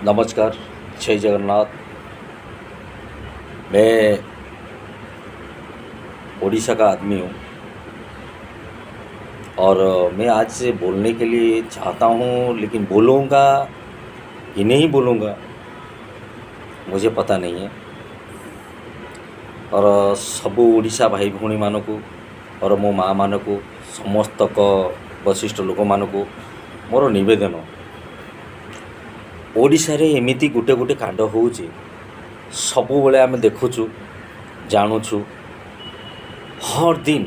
नमस्कार। जय जगन्नाथ। मैं उड़ीसा का आदमी हूँ और मैं आज से बोलने के लिए चाहता हूँ, लेकिन बोलूँगा कि नहीं बोलूँगा मुझे पता नहीं है। और सबू ओडिशा भाई भौणी मानकू और मो माँ मानकू समस्तक वशिष्ठ लोक मानकू मोर निवेदन, ओडिशा रे एमिति गुटे गुटे कांड होउची सबु बेले आमे देखुचु जानुचु। हर दिन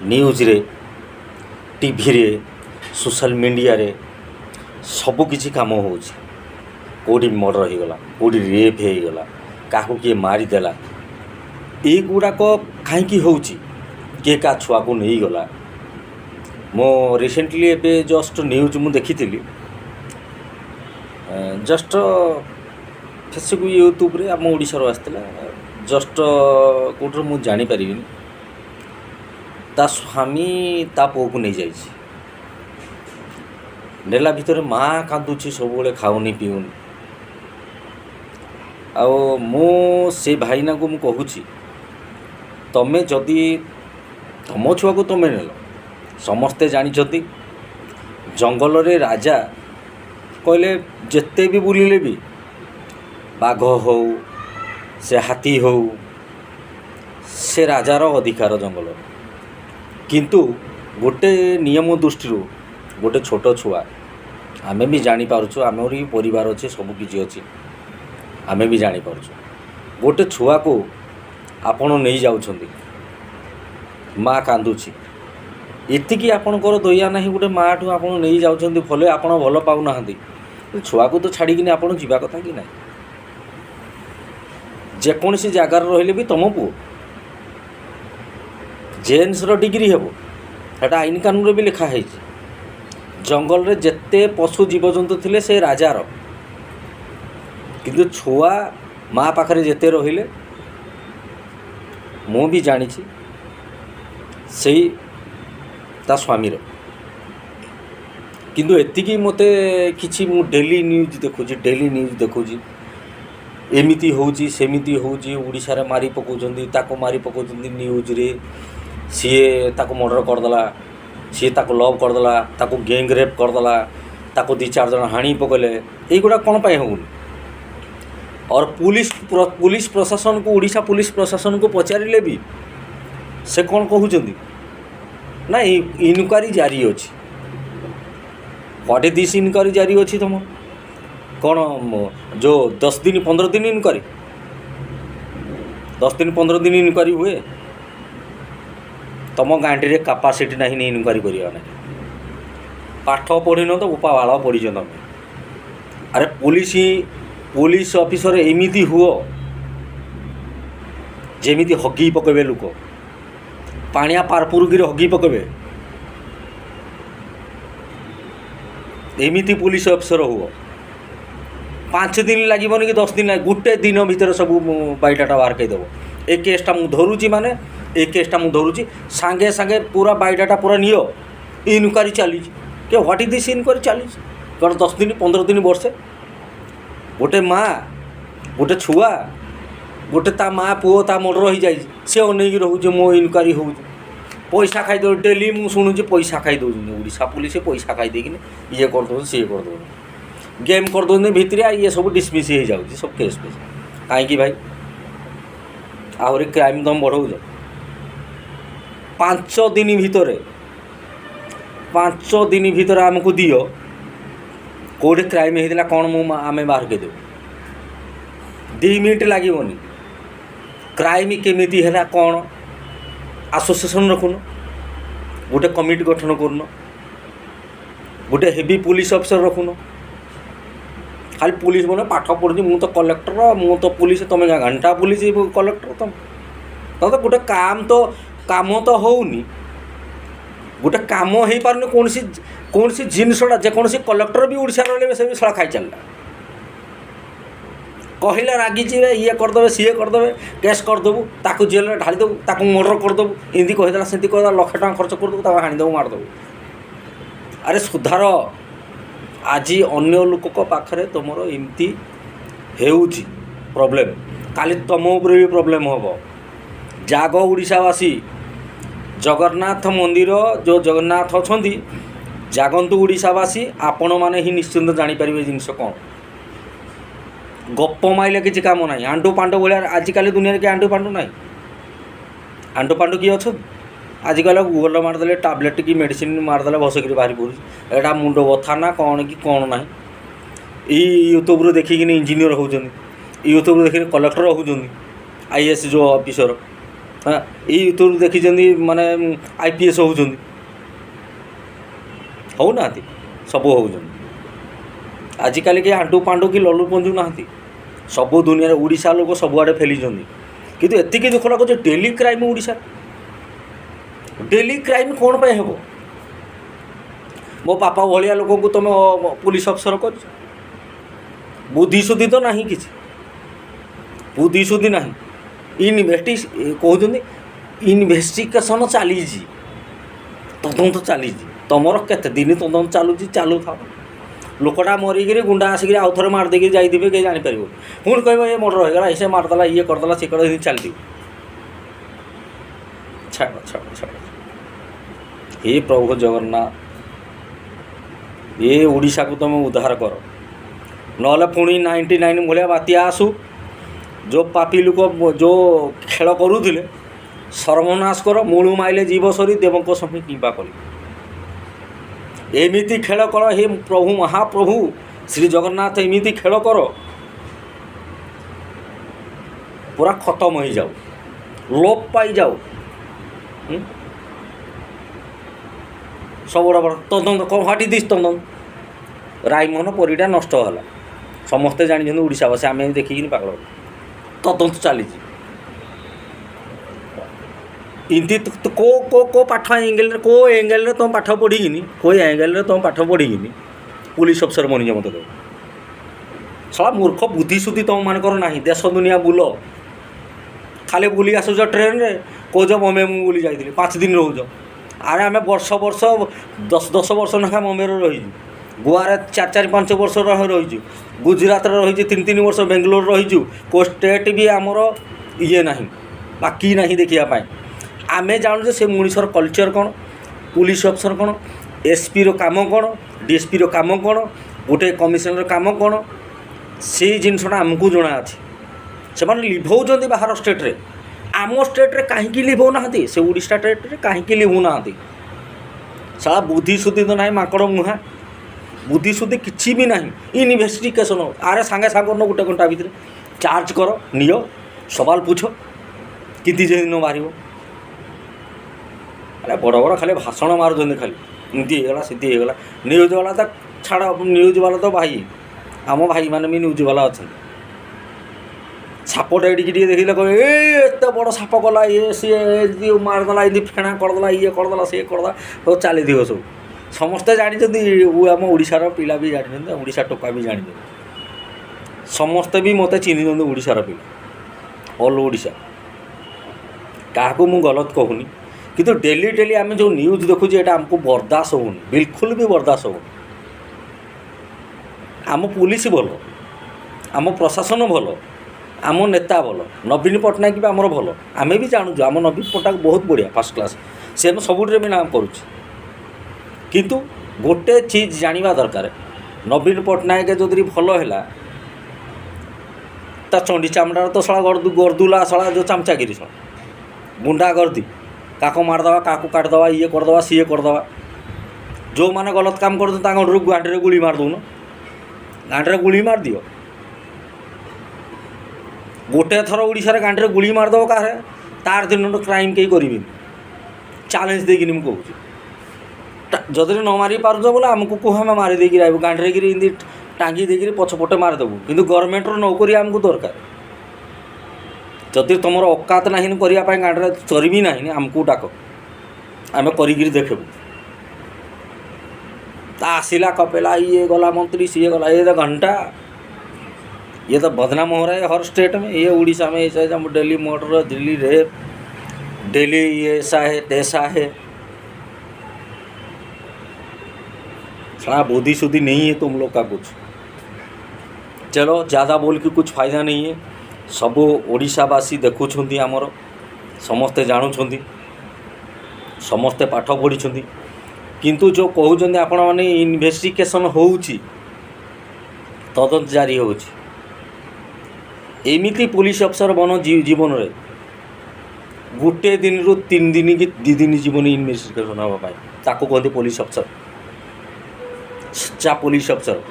न्यूज रे, टीवी रे, सोशल मीडिया रे सबु किछि काम होउची। कोडी मर्डर हो गला, कोडी रेप हो गला, काहू किए मारी देला, ए गुड़ाक कहीं होउची, किए का छुआ को नहीं गला। मो रिसेंटली एबे जस्ट न्यूज मु देखी, जस्ट फेसबुक यूट्यूब रे आम ओडिशा आसला। जस्ट कौटर मु जानी पारिबिनी, ता स्वामी ता पुओ को नहीं जाइए नेला भितर माँ कांदुची सब बेले खाऊनी पीऊनी। आओ मु से भाईना को मु कहूची, तमे जदि तम छुआ को तमे नेल, समस्ते जानी जंगल रे राजा कहले जेते भी बुलिले भी बाघ हो से हाथी हो से राजार अधिकार जंगल। किंतु गोटे नियम दृष्टि गोटे छोट छुआ, आमे भी जानी पारुछु, आमर भी परिवार अच्छे, सब किछि अच्छे, आमे भी जानी पारुछु। गोटे छुआ को आपण नहीं जाउछंती, माँ कांदुची, एतिकी आपणकर दया नहीं। गोटे माँ ठू आपण नहीं जाउछंती, भले आपण भल पाउ नाहंती, छुआ को तो छाड़िकी आपण जीवा कथा कि नहीं। जेकोसी जगार रहिले भी तुम पुओ जेन्स डिग्री हेबो, सेटा आईन कानून भी लिखा है। जंगल रे जेते पशु जीवजंतु थिले से राजार, किंतु छुआ माँ पाखरे जेते रहिले मु भी जानी सही ता स्वामीर। किंतु एतिकी मते किछि मु डेली न्यूज देखुची, एमिति होउची सेमिति होउची। ओडिशा रे मारी पकाउछंती, ताको मारी पकाउछंती न्यूज रे। सीए ताको मर्डर करदेला, सीए ताको लव करदेला, ताको गैंग रेप करदेला, ताको 2-4 जन हाणी पकड़े। युवा कौन पाई होनी। और पुलिस प्रशासन को, ओडिशा पुलिस प्रशासन को पचारे भी से कौन कहते ना इनक्वारी जारी अच्छी। व्हाट इज दिस इनक्वारी जारी अच्छी तुम कौन जो 10 दिन 15 दिन इनक्वारी, 10 दिन 15 दिन इनक्वारी हुए। तुम गांधी रे कैपेसिटी नहीं इनक्वारी करिया ना। पाठ पढ़िन तो उपा बाल पढ़ी तुम। अरे पुलिस ऑफिसर एमिति हुओ जेमिति हगी पकेबे, लोक पानिया पारपुरगिरी हगी पकेबे, एमिति पुलिस ऑफिसर हुओ। 5 दिन लगे कि 10 दिन लगे, गोटे दिन भितर सब बायोडाटा बाहर कहीदेव। ए केसटा मु धरुची, माने ए केसटा मु धरुची, सांगे सांगे पूरा बायोडाटा पूरा नियो, इनक्वारी चली कि व्हाट इज दिस इनक्वारी चली। कौन 10 दिन 15 दिन वर्षे गोटे माँ गोटे छुआ गोटे ता माँ पुओ ता मर्डर हो जाए, सी अनेक रोचे मो इनक्वारी हो पैसा खाईदे। डेली मु शुणुची पैसा खाई दौरान ओडिशा पुलिस पैसा खाई देकिन ये करदे सी करदे, गेम करदे भितर ये सब डिसमिस हो जाए सब केस पे। कहीं भाई आहरी क्राइम तुम बढ़ाऊच। 5 दिन भितर आमको दियो कौटे क्राइम होता कौन मु आम बाहर के देव। 2 मिनट लगनी। क्राइम केमिति है कौन एसोसिएशन रखुन, गोटे कमिटी गठन करन, गोटे हेवी पुलिस ऑफिसर रखुन। खाली पुलिस मैंने पाठ पढ़ी, मु तो कलेक्टर, मु तो पुलिस, तुम घंटा पुलिस कलेक्टर। तुम तो गोटे काम तो होनी, गोटे काम हो पारे कौन सी जिनसा जेकोसी कलेक्टर भी ओडिशा रही से भी सड़ा खाई चलला। कहले रागी ये करदे सी करदे, केस करदेबू, ताकू जेल में ढालीदेबू, ताकू मर्डर करदेबू, इमती कहीदेला सेमती कहीदेला, 1,00,000 टका खर्च करदेबू, ताकू हाणीदेबू, मारिदेबू। अरे सुधार, ଆଜି ଅନ୍ୟ ଲୋକଙ୍କ ପାଖରେ ତୁମର ଏମିତି ହେଉଛି ପ୍ରୋବ୍ଲେମ୍, କାଲି ତୁମ ଉପରେ ବି ପ୍ରୋବ୍ଲେମ୍ ହେବ। ଜାଗ ଓଡ଼ିଶାବାସୀ, ଜଗନ୍ନାଥ ମନ୍ଦିର ଯେଉଁ ଜଗନ୍ନାଥ ଅଛନ୍ତି, ଜାଗନ୍ତୁ ଓଡ଼ିଶାବାସୀ, ଆପଣମାନେ ହିଁ ନିଶ୍ଚିନ୍ତ ଜାଣିପାରିବେ ଜିନିଷ କ'ଣ। ଗପ ମାଇଲେ କିଛି କାମ ନାହିଁ। ଆଣ୍ଠୁ ପାଣ୍ଠୁ ଭଳିଆ ଆଜିକାଲି ଦୁନିଆରେ କିଏ ଆଣ୍ଠୁ ପାଣ୍ଠୁ ନାହିଁ। ଆଣ୍ଠୁ ପାଣ୍ଠୁ କିଏ ଅଛନ୍ତି? ଆଜିକାଲି ଗୁଗଲ୍ ମାରିଦେଲେ, ଟାବଲେଟ୍ କି ମେଡ଼ିସିନ୍ ମାରିଦେଲେ ବସିକିରି ବାହାରି ପଡ଼ୁଛି ଏଇଟା ମୁଣ୍ଡ ବଥା ନା କ'ଣ କି କ'ଣ ନାହିଁ। ଏଇ ୟୁଟ୍ୟୁବ୍ରୁ ଦେଖିକିନି ଇଞ୍ଜିନିୟର ହେଉଛନ୍ତି, ୟୁଟ୍ୟୁବ୍ରୁ ଦେଖିକି କଲେକ୍ଟର ହେଉଛନ୍ତି, IAS ଯେଉଁ ଅଫିସର, ହଁ ଏଇ ୟୁଟ୍ୟୁବ୍ରୁ ଦେଖିଛନ୍ତି ମାନେ IPS ହେଉଛନ୍ତି। ହେଉନାହାନ୍ତି? ସବୁ ହେଉଛନ୍ତି। ଆଜିକାଲି କେହି ଆଣ୍ଠୁ ପାଣ୍ଠୁ କି ଲଲୁ ପଞ୍ଜୁ ନାହାନ୍ତି। ସବୁ ଦୁନିଆରେ ଓଡ଼ିଶା ଲୋକ ସବୁଆଡ଼େ ଫେଲିଛନ୍ତି। କିନ୍ତୁ ଏତିକି ଦୁଃଖ ଲାଗୁଛି ଡେଲି କ୍ରାଇମ୍ ଓଡ଼ିଶାରେ। ଡେଲି କ୍ରାଇମ୍ କ'ଣ ପାଇଁ ହେବ? ମୋ ବାପା ଭଳିଆ ଲୋକଙ୍କୁ ତୁମେ ପୁଲିସ୍ ଅଫିସର କରିଛ? ବୁଦ୍ଧିଶୁଦ୍ଧି ତ ନାହିଁ କିଛି, ବୁଦ୍ଧିଶୁଦ୍ଧି ନାହିଁ। କହୁଛନ୍ତି ଇନଭେଷ୍ଟିଗେସନ୍ ଚାଲିଛି, ତଦନ୍ତ ଚାଲିଛି। ତୁମର କେତେ ଦିନ ତଦନ୍ତ ଚାଲୁଛି, ଚାଲୁଥାଉ। ଲୋକଟା ମରିକିରି ଗୁଣ୍ଡା ଆସିକିରି ଆଉ ଥରେ ମାରିଦେଇକି ଯାଇଥିବେ, କେହି ଜାଣିପାରିବ। ପୁଣି କହିବ ଏ ମର୍ଡର ହେଇଗଲା, ସେ ମାରିଦେଲା, ଇଏ କରିଦେଲା, ସେ କରିଦେଲା, ଏମିତି ଚାଲିଥିବ। ଛାଡ଼ ଛାଡ଼ ଛାଡ଼। ହେ ପ୍ରଭୁ ଜଗନ୍ନାଥ, ଏ ଓଡ଼ିଶାକୁ ତୁମେ ଉଦ୍ଧାର କର, ନହେଲେ ପୁଣି 99 ଭଳିଆ ବାତ୍ୟା ଆସୁ। ଯେଉଁ ପାପି ଲୋକ ଯେଉଁ ଖେଳ କରୁଥିଲେ ସର୍ବନାଶ କର। ମୂଳୁ ମାଇଲେ ଜୀବ ସରି ଦେବଙ୍କ ସଙ୍ଗେ କିମ୍ବା କଲି। ଏମିତି ଖେଳ କର ହେ ପ୍ରଭୁ, ମହାପ୍ରଭୁ ଶ୍ରୀ ଜଗନ୍ନାଥ, ଏମିତି ଖେଳ କର ପୁରା ଖତମ ହେଇଯାଉ, ଲୋପ ପାଇଯାଉ। ସବୁ ବଡ଼ ବଡ଼ ତଦନ୍ତ ହ୍ୱାଟ୍ ଇଜ୍ ଦିସ୍ ତଦନ୍ତ? ରାଇମୋହନ ପରୀଟା ନଷ୍ଟ ହେଲା, ସମସ୍ତେ ଜାଣିଛନ୍ତି ଓଡ଼ିଶାବାସୀ, ଆମେ ଦେଖିକିନି ପାଗଳ। ତଦନ୍ତ ଚାଲିଛି। ଏମିତି କେଉଁ ପାଠ ଏଙ୍ଗେଲରେ, କେଉଁ ଏଙ୍ଗେଲରେ ତୁମ ପାଠ ପଢ଼ିକିନି, କେଉଁ ଏଙ୍ଗେଲରେ ତୁମ ପାଠ ପଢ଼ିକିନି ପୁଲିସ୍ ଅଫିସର ବନିଛ ମୋତେ କହିବ? ଶଳା ମୂର୍ଖ, ବୁଦ୍ଧିଶୁଦ୍ଧି ତୁମମାନଙ୍କର ନାହିଁ। ଦେଶ ଦୁନିଆ ବୁଲ, ଖାଲି ବୁଲି ଆସୁଛ ଟ୍ରେନ୍ରେ, କହୁଛ ବମ୍ବେ ମୁଁ ବୁଲି ଯାଇଥିଲି, 5 ଦିନ ରହୁଛ। ଆରେ ଆମେ ବର୍ଷ 10 ବର୍ଷ ଲେଖା ବମ୍ବେରେ ରହିଛୁ, ଗୋଆରେ 4-5 ବର୍ଷ ରହିଛୁ, ଗୁଜୁରାଟରେ ରହିଛୁ 3 ବର୍ଷ, ବେଙ୍ଗଲୋର ରହିଛୁ। କେଉଁ ଷ୍ଟେଟ୍ ବି ଆମର ଇଏ ନାହିଁ, ବାକି ନାହିଁ ଦେଖିବା ପାଇଁ। ଆମେ ଜାଣୁଛୁ ସେ ମଣିଷର କଲଚର୍ କ'ଣ, ପୁଲିସ୍ ଅଫିସର କ'ଣ, SPର କାମ କ'ଣ, DSPର କାମ କ'ଣ, ଗୋଟେ କମିଶନର କାମ କ'ଣ, ସେଇ ଜିନିଷଟା ଆମକୁ ଜଣାଅଛି। ସେମାନେ ଲିଭଉଛନ୍ତି ବାହାର ଷ୍ଟେଟ୍ରେ, ଆମ ଷ୍ଟେଟ୍ରେ କାହିଁକି ଲିଭଉନାହାନ୍ତି? ସେ ଓଡ଼ିଶା ଷ୍ଟେଟ୍ରେ କାହିଁକି ଲିଭଉନାହାନ୍ତି? ସାରା ବୁଦ୍ଧିଶୁଦ୍ଧି ତ ନାହିଁ, ମାଙ୍କଡ଼ ମୁହାଁ ବୁଦ୍ଧିଶୁଦ୍ଧି କିଛି ବି ନାହିଁ। ଇନଭେଷ୍ଟିଗେସନ୍ ଆରେ ସାଙ୍ଗେ ସାଙ୍ଗେ ଗୋଟେ ଘଣ୍ଟା ଭିତରେ ଚାର୍ଜ କର, ନିଅ, ସବାଲ ପୁଛ, କେମିତି ଯେଦିନ ବାହାରିବ। ଆରେ ବଡ଼ ବଡ଼ ଖାଲି ଭାଷଣ ମାରୁଛନ୍ତି, ଖାଲି ଏମିତି ହେଇଗଲା, ସେମିତି ହେଇଗଲା। ନ୍ୟୁଜ୍ ବାଲା ତ ଛାଡ଼, ନ୍ୟୁଜ୍ ବାଲା ତ ଭାଇ, ଆମ ଭାଇମାନେ ବି ନ୍ୟୁଜ୍ ବାଲା ଅଛନ୍ତି। ସାପଟା ଏଠିକି ଟିକେ ଦେଖିଲେ କହିବେ ଏତେ ବଡ଼ ସାପ କଲା, ଇଏ ସିଏ ଏମିତି ମାରିଦେଲା, ଏମିତି ଫେଣା କରିଦେଲା, ଇଏ କରିଦେଲା, ସିଏ କରିଦେଲା, ସବୁ ଚାଲିଥିବ ସବୁ। ସମସ୍ତେ ଜାଣିଛନ୍ତି, ଆମ ଓଡ଼ିଶାର ପିଲା ବି ଜାଣିଛନ୍ତି, ଓଡ଼ିଶା ଟୋକା ବି ଜାଣିଛନ୍ତି। ସମସ୍ତେ ବି ମୋତେ ଚିହ୍ନିଛନ୍ତି ଓଡ଼ିଶାର ପିଲା, ଅଲ୍ ଓଡ଼ିଶା। କାହାକୁ ମୁଁ ଗଲତ କହୁନି, କିନ୍ତୁ ଡେଲି ଆମେ ଯେଉଁ ନ୍ୟୁଜ୍ ଦେଖୁଛୁ ଏଇଟା ଆମକୁ ବରଦାସ୍ତ ହେଉନି, ବିଲକୁଲ ବି ବରଦାସ୍ତ ହେଉନି। ଆମ ପୁଲିସ୍ ଭଲ, ଆମ ପ୍ରଶାସନ ଭଲ, ଆମ ନେତା ଭଲ, ନବୀନ ପଟ୍ଟନାୟକ ବି ଆମର ଭଲ। ଆମେ ବି ଜାଣୁଛୁ ଆମ ନବୀନ ପଟ୍ଟନାୟକ ବହୁତ ବଢ଼ିଆ, ଫାର୍ଷ୍ଟ କ୍ଲାସ୍, ସେ ଆମେ ସବୁଥିରେ ବି ନାମ କରୁଛି। କିନ୍ତୁ ଗୋଟେ ଚିଜ୍ ଜାଣିବା ଦରକାର, ନବୀନ ପଟ୍ଟନାୟକ ଯଦି ଭଲ ହେଲା, ତା ଚଣ୍ଡୀ ଚାମଡ଼ାର ତ ଶଳା ଗର୍ଦୁଲା, ଶଳା ଯେଉଁ ଚାମଚାଗିରି, ଶଳା ଗୁଣ୍ଡା ଗର୍ଦି, କାହାକୁ ମାରିଦେବା, କାହାକୁ କାଟିଦେବା, ଇଏ କରିଦେବା, ସିଏ କରିଦେବା। ଯେଉଁମାନେ ଗଲତ କାମ କରୁଛନ୍ତି ତାଙ୍କ ଗାଣ୍ଡିରେ ଗୁଳି ମାରିଦେଉନ, ଗାଣ୍ଡିରେ ଗୁଳି ମାରିଦିଅ। ଗୋଟେ ଥର ଓଡ଼ିଶାରେ ଗାଣ୍ଡିରେ ଗୁଳି ମାରିଦେବ କାହାର, ତାର ଦିନଠୁ କ୍ରାଇମ୍ କେହି କରିବେନି। ଚ୍ୟାଲେଞ୍ଜ ଦେଇକିନି ମୁଁ କହୁଛି, ଯଦି ନ ମାରି ପାରୁଛ ବୋଲେ ଆମକୁ କୁହ, ଆମେ ମାରି ଦେଇକି ରହିବୁ, ଗାଣ୍ଡିରେ କିରି ଏମିତି ଟାଙ୍ଗି ଦେଇକିରି ପଛପଟେ ମାରିଦେବୁ। କିନ୍ତୁ ଗଭର୍ଣ୍ଣମେଣ୍ଟର ନୌକରି ଆମକୁ ଦରକାର। ଯଦି ତୁମର ଅକାତ ନାହିଁ କରିବା ପାଇଁ, ଗାଣ୍ଡିରେ ଚରିବି ନାହିଁ, ଆମକୁ ଡାକ, ଆମେ କରିକିରି ଦେଖିବୁ। ତା ଆସିଲା କପେଲା, ଇଏ गला मंत्री, सी गला, ये तो घंटा, ये तो बदनाम हो रहा है हर स्टेट में। ये उड़ीसा में ऐसा है, दिल्ली मर्डर, दिल्ली रेप, दिल्ली ये ऐसा है तैसा है। साला बुद्धि शुद्धि नहीं है तुम लोग का कुछ। चलो ज़्यादा बोल के कुछ फायदा नहीं है। सब ओडिशावासी देखुछंती आमर, समस्ते जानुछंती, समस्ते पाठ पढ़ी, किंतु जो कहते आपण मैंने इन्वेस्टिगेशन होउची, तदंत जारी होउची, एमिति पुलिस अफसर बन जीवन रे गोटे दिन रु 3 दिन कि 2 दिन जीवन इन्वेस्टिगेशन हाँपाई ताको कहते पुलिस अफसर। सच्चा पुलिस अफसर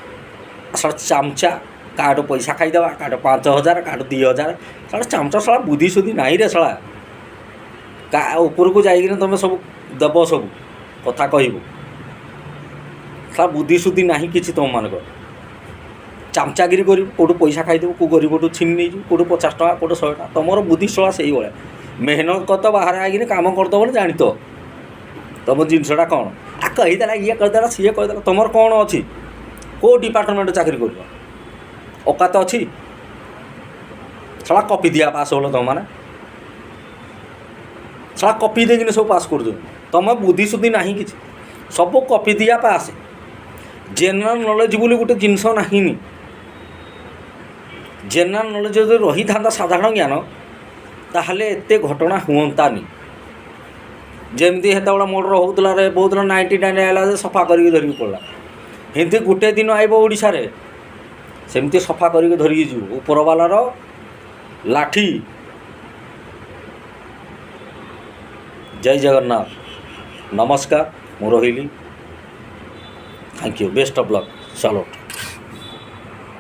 साला चामचा, काटो पैसा खाईदेवा, काटो 5,000, काटो 2,000, साला चामचा, साला बुद्धि शुद्धि नहीं रे साला। का ऊपर को जाइए तुम सब दब सब कथा कहब, साला बुद्धि शुद्धि नहीं कि तुम मान चामचागिरी कर कौटू पैसा खाईदेव, कौ गरीबटू छीन नहीं कौटू 50 टका कौटू 100 टका, तुम बुद्धि सला से भाया मेहनत कर तो बाहर आगे काम करद बोले जानी तो तुम जिनसा कौन आ कहीदेला ये करदेला सी करदेला, तुम कौन अच्छी कौ डिपार्टमेंट चाकरी कर औकात अच्छी? साला कॉपी दिया पास हो तुम मैंने, साला कॉपी देकिन सब पास कर तुम बुद्धि शुद्धि ना कि सब कॉपी दिया पास। जेनराल नॉलेज बोली गोटे जिनस ना, जेनराल नॉलेज जो रही था साधारण ज्ञान ताहले एते घटना हुअंतानी। जमती हेतु मोटर होता रे बहुत 99 आला सफा करके धरिक पड़ा, हिंदी गोटे दिन आइब ओडिशा रे सेमती सफा करके धरिकी जीव ऊपर वालार लाठी। जय जगन्नाथ, नमस्कार, मु रही। Thank you, best of luck, salute.